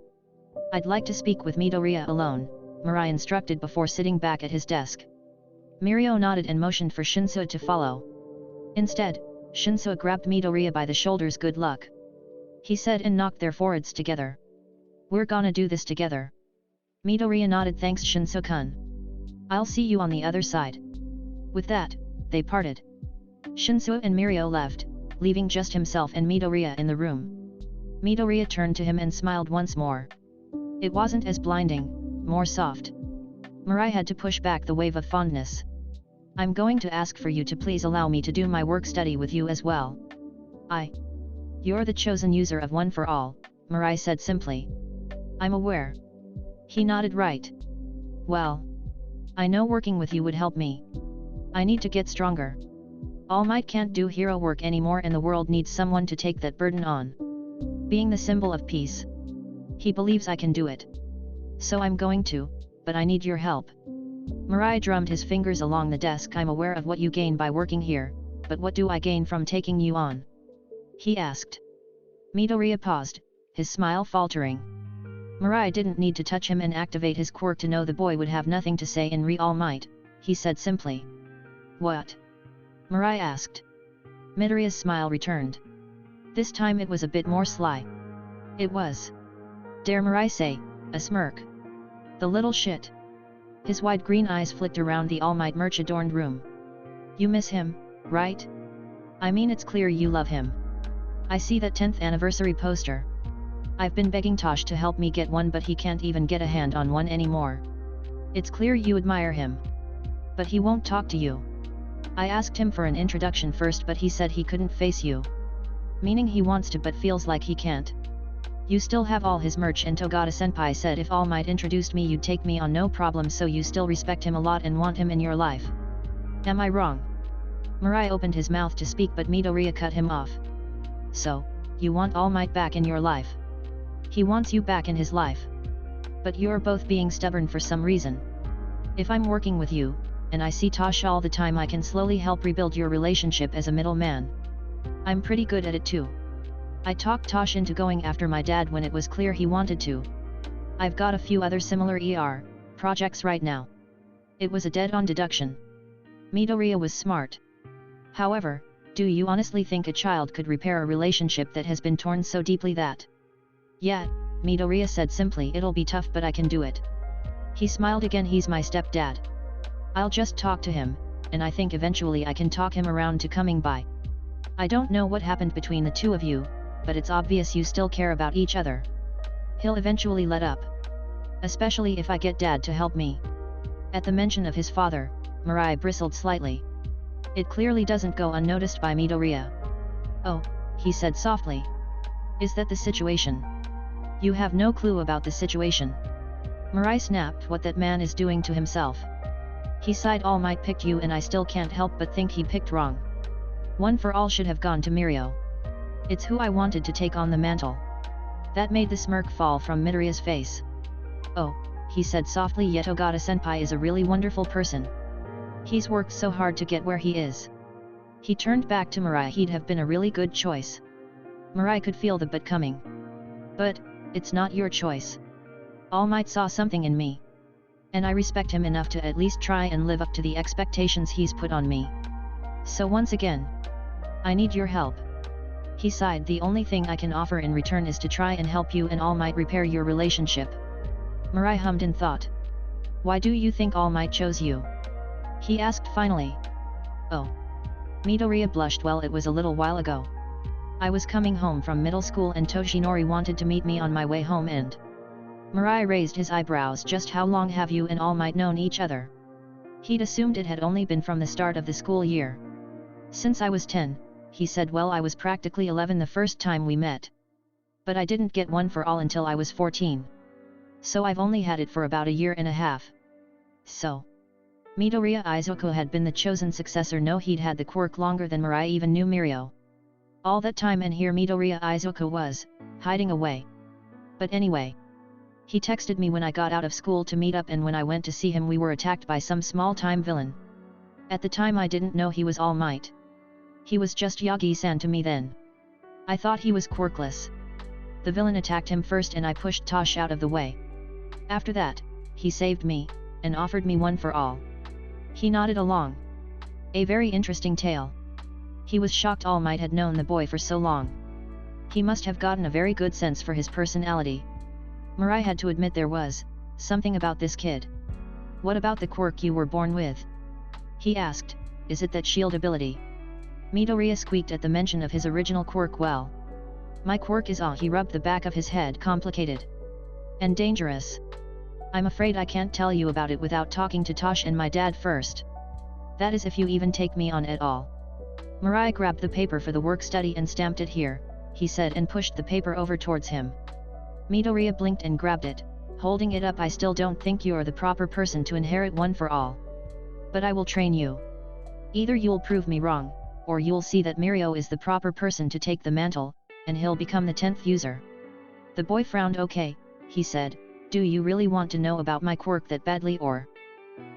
S1: I'd like to speak with Midoriya alone, Mirai instructed before sitting back at his desk. Mirio nodded and motioned for Shinsuo to follow. Instead, Shinsuo grabbed Midoriya by the shoulders. Good luck, he said, and knocked their foreheads together. We're gonna do this together. Midoriya nodded. Thanks, Shinsuo-kun. I'll see you on the other side. With that, they parted. Shinsuo and Mirio left, leaving just himself and Midoriya in the room. Midoriya turned to him and smiled once more. It wasn't as blinding, more soft. Mirai had to push back the wave of fondness. I'm going to ask for you to please allow me to do my work study with you as well. You're the chosen user of One for All, Mirai said simply. I'm aware. He nodded. Right. Well, I know working with you would help me. I need to get stronger. All Might can't do hero work anymore and the world needs someone to take that burden on. Being the symbol of peace. He believes I can do it. So I'm going to, but I need your help. Mirai drummed his fingers along the desk. I'm aware of what you gain by working here, but what do I gain from taking you on? He asked. Midoriya paused, his smile faltering. Mirai didn't need to touch him and activate his quirk to know the boy would have nothing to say in All Might, he said simply. What? Mirai asked. Midoriya's smile returned. This time it was a bit more sly. It was. Dare Mirai say, a smirk. The little shit. His wide green eyes flicked around the All Might merch-adorned room. You miss him, right? I mean, it's clear you love him. I see that 10th anniversary poster. I've been begging Tosh to help me get one, but he can't even get a hand on one anymore. It's clear you admire him. But he won't talk to you. I asked him for an introduction first, but he said he couldn't face you. Meaning he wants to but feels like he can't. You still have all his merch, and Togata-senpai said if All Might introduced me you'd take me on no problem, so you still respect him a lot and want him in your life. Am I wrong? Mirai opened his mouth to speak, but Midoriya cut him off. So, you want All Might back in your life? He wants you back in his life. But you're both being stubborn for some reason. If I'm working with you, and I see Tosh all the time, I can slowly help rebuild your relationship as a middleman. I'm pretty good at it too. I talked Tosh into going after my dad when it was clear he wanted to. I've got a few other similar projects right now. It was a dead-on deduction. Midoriya was smart. However, do you honestly think a child could repair a relationship that has been torn so deeply that? Yeah, Midoriya said simply. It'll be tough, but I can do it. He smiled again. He's my stepdad. I'll just talk to him, and I think eventually I can talk him around to coming by. I don't know what happened between the two of you, but it's obvious you still care about each other. He'll eventually let up. Especially if I get Dad to help me. At the mention of his father, Mirai bristled slightly. It clearly doesn't go unnoticed by Midoriya. Oh, he said softly. Is that the situation? You have no clue about the situation. Mirai snapped. What that man is doing to himself. He sighed. All Might picked you, and I still can't help but think he picked wrong. One for All should have gone to Mirio. It's who I wanted to take on the mantle. That made the smirk fall from Midoriya's face. Oh, he said softly. Yet Ogata-senpai is a really wonderful person. He's worked so hard to get where he is. He turned back to Mirai. He'd have been a really good choice. Mirai could feel the but coming. But, it's not your choice. All Might saw something in me. And I respect him enough to at least try and live up to the expectations he's put on me. So once again, I need your help. He sighed. The only thing I can offer in return is to try and help you and All Might repair your relationship. Mirai hummed in thought. Why do you think All Might chose you? He asked finally. Oh. Midoriya blushed. Well, it was a little while ago. I was coming home from middle school and Toshinori wanted to meet me on my way home and... Mirai raised his eyebrows. Just how long have you and All Might known each other? He'd assumed it had only been from the start of the school year. Since I was 10, he said. Well, I was practically 11 the first time we met. But I didn't get one for all until I was 14. So I've only had it for about a year and a half. So... Midoriya Izuku had been the chosen successor. No, he'd had the quirk longer than Mirai even knew Mirio. All that time, and here Midoriya Izuku was, hiding away. But anyway. He texted me when I got out of school to meet up, and when I went to see him we were attacked by some small-time villain. At the time I didn't know he was All Might. He was just Yagi-san to me then. I thought he was quirkless. The villain attacked him first and I pushed Tosh out of the way. After that, he saved me, and offered me one for all. He nodded along. A very interesting tale. He was shocked All Might had known the boy for so long. He must have gotten a very good sense for his personality. Mirai had to admit there was something about this kid. What about the quirk you were born with? He asked. Is it that shield ability? Midoriya squeaked at the mention of his original quirk. Well, my quirk is he rubbed the back of his head. Complicated. And dangerous. I'm afraid I can't tell you about it without talking to Tosh and my dad first. That is if you even take me on at all. Mirai grabbed the paper for the work study and stamped it here, he said, and pushed the paper over towards him. Midoriya blinked and grabbed it, holding it up. I still don't think you're the proper person to inherit one for all. But I will train you. Either you'll prove me wrong, or you'll see that Mirio is the proper person to take the mantle, and he'll become the 10th user. The boy frowned. Okay, he said, do you really want to know about my quirk that badly or?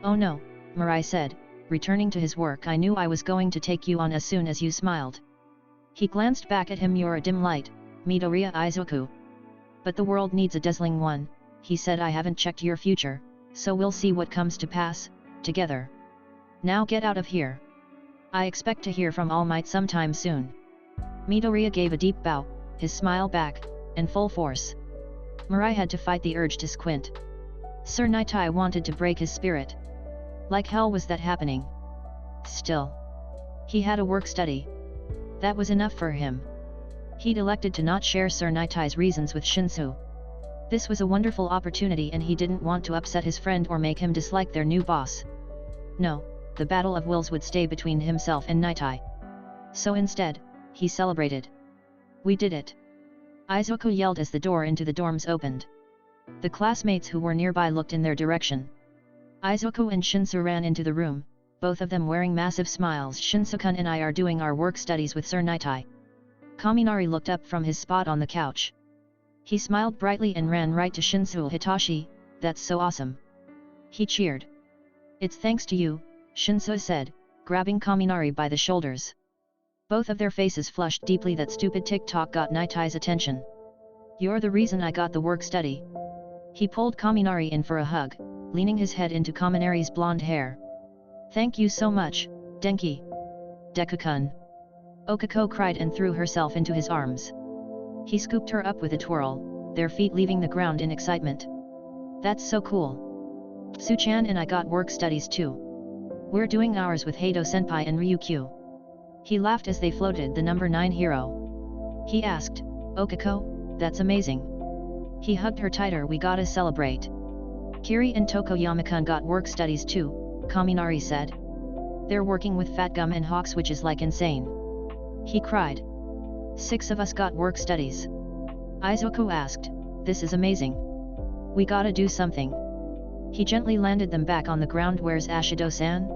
S1: Oh no, Mirai said, returning to his work. I knew I was going to take you on as soon as you smiled. He glanced back at him. You're a dim light, Midoriya Izuku. But the world needs a dazzling one, he said. I haven't checked your future, so we'll see what comes to pass, together. Now get out of here. I expect to hear from All Might sometime soon. Midoriya gave a deep bow, his smile back, and full force. Mirai had to fight the urge to squint. Sir Nitai wanted to break his spirit. Like hell was that happening. Still. He had a work study. That was enough for him. He'd elected to not share Sir Nitai's reasons with Shinsu. This was a wonderful opportunity and he didn't want to upset his friend or make him dislike their new boss. No, the battle of wills would stay between himself and Nitai. So instead, he celebrated. We did it. Izuku yelled as the door into the dorms opened. The classmates who were nearby looked in their direction. Izuku and Shinsu ran into the room, both of them wearing massive smiles. Shinsu-kun and I are doing our work studies with Sir Nitai. Kaminari looked up from his spot on the couch. He smiled brightly and ran right to Shinsu. Hitachi, that's so awesome. He cheered. It's thanks to you, Shinsu said, grabbing Kaminari by the shoulders. Both of their faces flushed deeply. That stupid TikTok got Nitai's attention. You're the reason I got the work study. He pulled Kaminari in for a hug, leaning his head into Kaminari's blonde hair. Thank you so much, Denki. Deku-kun. Okako cried and threw herself into his arms. He scooped her up with a twirl, their feet leaving the ground in excitement. That's so cool. Su-chan and I got work studies too. We're doing ours with Hado-senpai and Ryukyu. He laughed as they floated the number 9 hero. He asked, Okako, that's amazing. He hugged her tighter. We gotta celebrate. Kiri and Tokoyama-kun got work studies too, Kaminari said. They're working with Fat Gum and Hawks, which is like insane. He cried. 6 of us got work studies. Izuku asked, this is amazing. We gotta do something. He gently landed them back on the ground. Where's Ashido-san?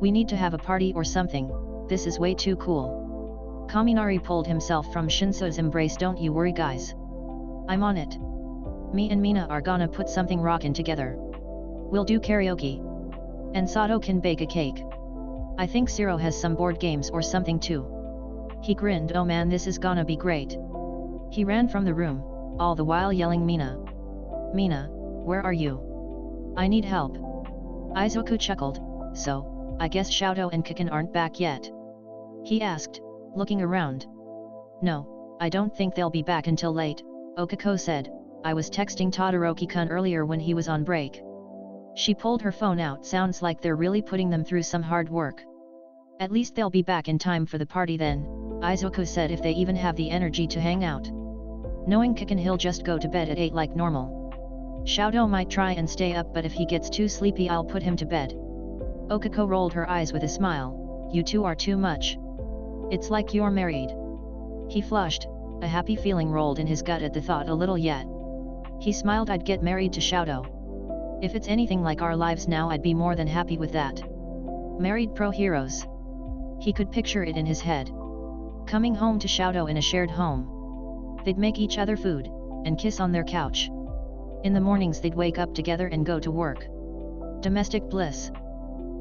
S1: We need to have a party or something. This is way too cool. Kaminari pulled himself from Shinsu's embrace. Don't you worry guys. I'm on it. Me and Mina are gonna put something rockin' together. We'll do karaoke. And Sato can bake a cake. I think Zero has some board games or something too. He grinned. Oh man, this is gonna be great. He ran from the room, all the while yelling Mina. Mina, where are you? I need help. Izuku chuckled. So, I guess Shoto and Kiken aren't back yet? He asked, looking around. No, I don't think they'll be back until late, Okako said. I was texting Todoroki-kun earlier when he was on break. She pulled her phone out. Sounds like they're really putting them through some hard work. At least they'll be back in time for the party then, Izuku said, if they even have the energy to hang out. Knowing Kikan, he'll just go to bed at 8 like normal. Shoto might try and stay up, but if he gets too sleepy I'll put him to bed. Okako rolled her eyes with a smile. You two are too much. It's like you're married. He flushed, a happy feeling rolled in his gut at the thought a little yet. He smiled. I'd get married to Shoto. If it's anything like our lives now I'd be more than happy with that. Married pro heroes. He could picture it in his head. Coming home to Shoto in a shared home. They'd make each other food, and kiss on their couch. In the mornings they'd wake up together and go to work. Domestic bliss.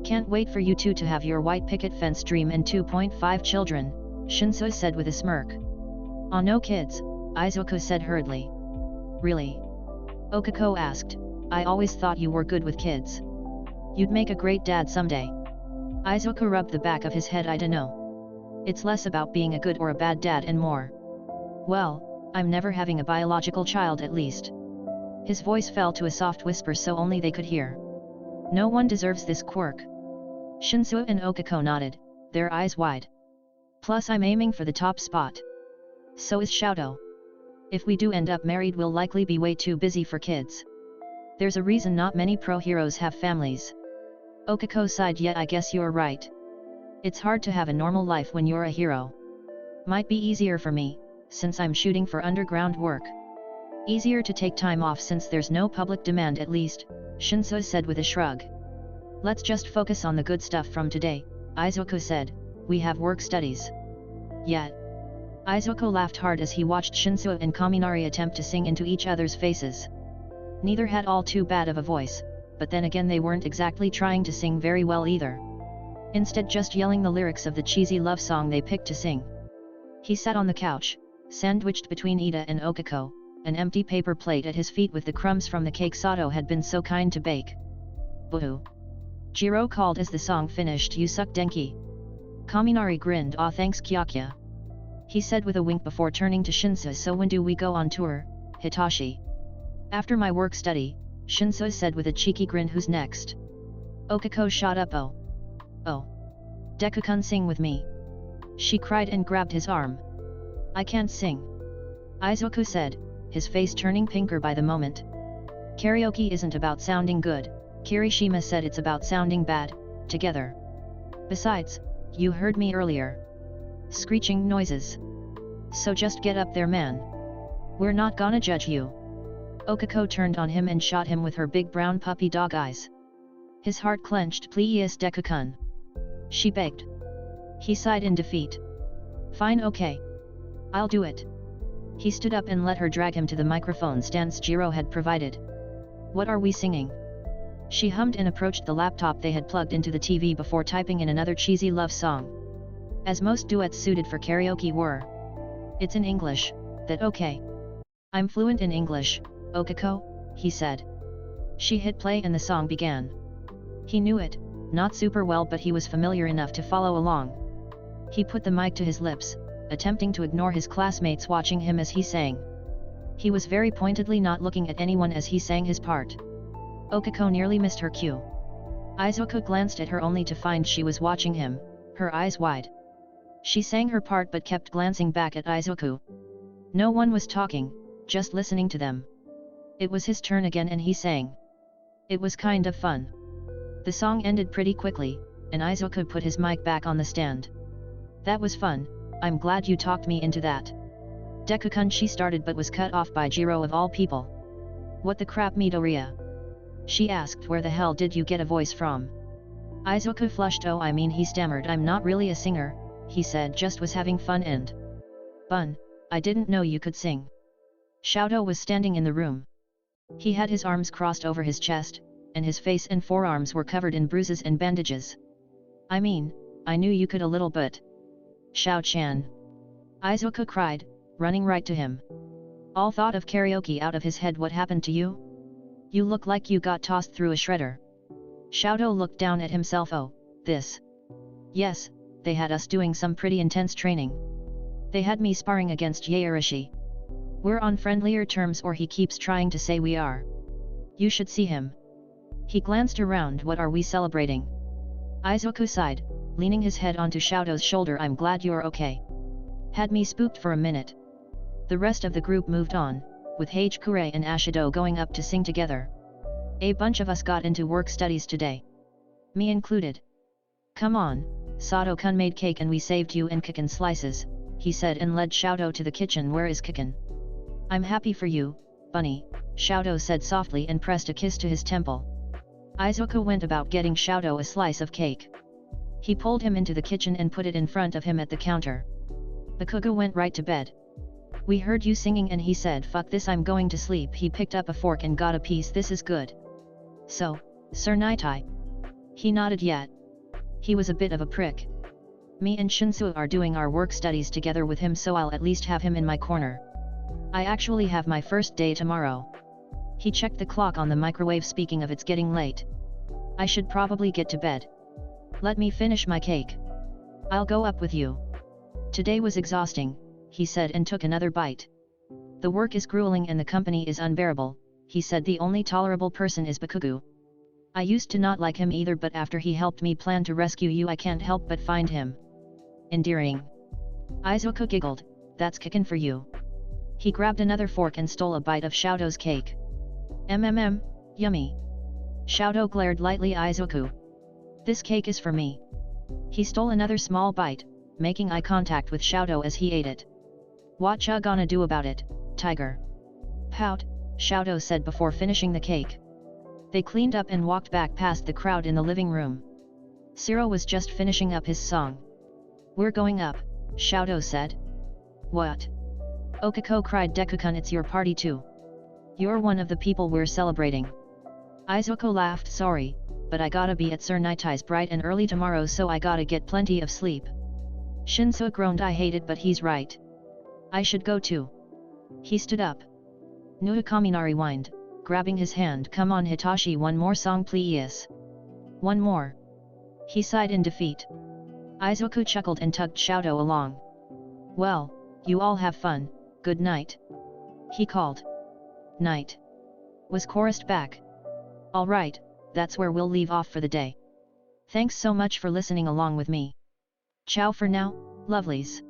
S1: Can't wait for you two to have your white picket fence dream and 2.5 children, Shinso said with a smirk. Oh, no kids, Izuku said hurriedly. Really? Okako asked. I always thought you were good with kids. You'd make a great dad someday. Izuku rubbed the back of his head. I dunno. It's less about being a good or a bad dad and more. Well, I'm never having a biological child at least. His voice fell to a soft whisper so only they could hear. No one deserves this quirk. Shinso and Okako nodded, their eyes wide. Plus I'm aiming for the top spot. So is Shoto. If we do end up married we'll likely be way too busy for kids. There's a reason not many pro heroes have families. Okako sighed. Yet I guess you're right. It's hard to have a normal life when you're a hero. Might be easier for me, since I'm shooting for underground work. Easier to take time off since there's no public demand at least, Shinso said with a shrug. Let's just focus on the good stuff from today, Izuku said. We have work studies. Yet. Izuku laughed hard as he watched Shinso and Kaminari attempt to sing into each other's faces. Neither had all too bad of a voice, but then again they weren't exactly trying to sing very well either. Instead just yelling the lyrics of the cheesy love song they picked to sing. He sat on the couch, sandwiched between Ida and Okako, an empty paper plate at his feet with the crumbs from the cake Sato had been so kind to bake. Boo! Jiro called as the song finished. You suck Denki. Kaminari grinned. Aw, thanks Kyakya. He said with a wink before turning to Shinso. So when do we go on tour, Hitachi? After my work study, Shinso said with a cheeky grin. Who's next? Okako shot up. Oh. Deku-kun, sing with me. She cried and grabbed his arm. I can't sing. Izuku said, his face turning pinker by the moment. Karaoke isn't about sounding good, Kirishima said. It's about sounding bad, together. Besides, you heard me earlier. Screeching noises. So just get up there, man. We're not gonna judge you. Okako turned on him and shot him with her big brown puppy dog eyes. His heart clenched. Please Deku-kun. She begged. He sighed in defeat. Fine, okay. I'll do it. He stood up and let her drag him to the microphone stands Jiro had provided. What are we singing? She hummed and approached the laptop they had plugged into the TV before typing in another cheesy love song. As most duets suited for karaoke were. It's in English, that okay? I'm fluent in English, Okako, he said. She hit play and the song began. He knew it, not super well, but he was familiar enough to follow along. He put the mic to his lips, attempting to ignore his classmates watching him as he sang. He was very pointedly not looking at anyone as he sang his part. Okako nearly missed her cue. Izuku glanced at her only to find she was watching him, her eyes wide. She sang her part but kept glancing back at Izuku. No one was talking, just listening to them. It was his turn again and he sang. It was kind of fun. The song ended pretty quickly, and Izuku put his mic back on the stand. That was fun, I'm glad you talked me into that. Deku-kun, she started but was cut off by Jiro of all people. What the crap, Midoriya? She asked. Where the hell did you get a voice from? Izuku flushed. Oh, I mean, he stammered. I'm not really a singer, he said, just was having fun and... Bun, I didn't know you could sing. Shoto was standing in the room. He had his arms crossed over his chest, and his face and forearms were covered in bruises and bandages. I mean, I knew you could a little but... Shao-chan. Izuku cried, running right to him. All thought of karaoke out of his head. What happened to you? You look like you got tossed through a shredder. Shoto looked down at himself. Oh, this. Yes, they had us doing some pretty intense training. They had me sparring against Yairishi. We're on friendlier terms, or he keeps trying to say we are. You should see him. He glanced around. What are we celebrating? Izuku sighed, leaning his head onto Shado's shoulder. I'm glad you're okay. Had me spooked for a minute. The rest of the group moved on, with Hkure and Ashido going up to sing together. A bunch of us got into work studies today. Me included. Come on, Sato-kun made cake and we saved you and Kiken slices, he said and led Shadow to the kitchen. Where is Kiken? I'm happy for you, bunny, Shadow said softly and pressed a kiss to his temple. Izuku went about getting Shadow a slice of cake. He pulled him into the kitchen and put it in front of him at the counter. Bakugo went right to bed. We heard you singing and he said fuck this, I'm going to sleep. He picked up a fork and got a piece. This is good. So, Sir Nightai? He nodded. Yet. He was a bit of a prick. Me and Shinsu are doing our work studies together with him, so I'll at least have him in my corner. I actually have my first day tomorrow. He checked the clock on the microwave. Speaking of, it's getting late. I should probably get to bed. Let me finish my cake. I'll go up with you. Today was exhausting, he said and took another bite. The work is grueling and the company is unbearable, he said. The only tolerable person is Bakugo. I used to not like him either, but after he helped me plan to rescue you I can't help but find him endearing. Izuku giggled. That's Kiken for you. He grabbed another fork and stole a bite of Shadow's cake. Yummy. Shadow glared lightly. Izuku. This cake is for me. He stole another small bite, making eye contact with Shadow as he ate it. What ya gonna do about it, tiger? Pout, Shadow said before finishing the cake. They cleaned up and walked back past the crowd in the living room. Zero was just finishing up his song. We're going up, Shadow said. What? Okako cried. Deku-kun, it's your party too. You're one of the people we're celebrating. Izuku laughed. Sorry, but I gotta be at Sir Nightai's bright and early tomorrow, so I gotta get plenty of sleep. Shinsu groaned. I hate it, but he's right. I should go too. He stood up. Nuakaminari whined, grabbing his hand. Come on Hitachi, one more song please. One more. He sighed in defeat. Izuku chuckled and tugged Shadow along. Well, you all have fun, good night. He called. Night. Was chorused back. Alright, that's where we'll leave off for the day. Thanks so much for listening along with me. Ciao for now, lovelies.